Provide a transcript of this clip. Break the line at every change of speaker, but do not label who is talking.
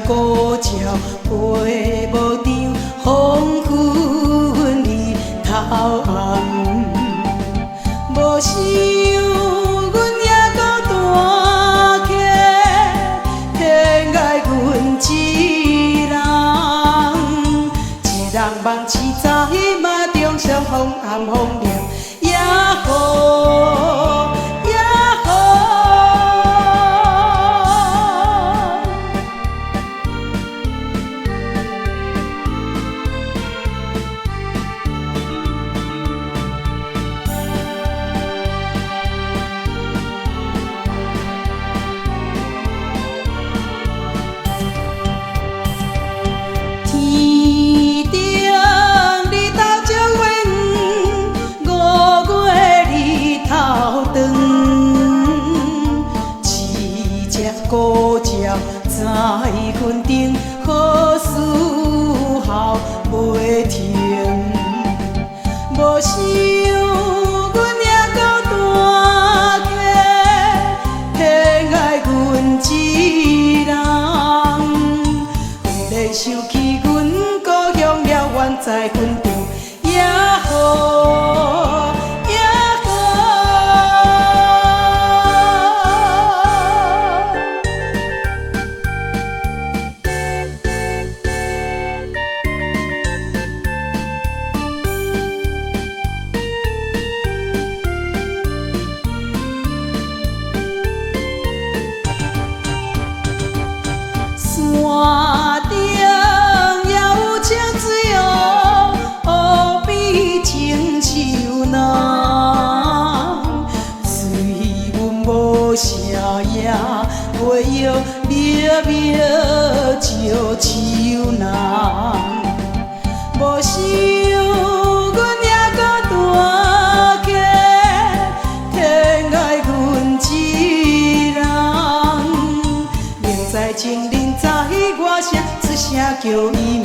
孤鸟飞无张，黄昏日头暗。无想阮还搁大起，天爱阮一人。一人梦痴早嘛，中相逢暗风凉，也好。 孤鸟在云顶，好思孝袂停。无想阮还搁大起，天爱阮一人。为了想起阮故乡了，远在云顶也好。 山顶也有清水哦，乌比清秀浓。水阮无啥也袂晓渺渺照树人。无想阮还搁大起，天爱阮一人。明知情人在外声，只声叫伊。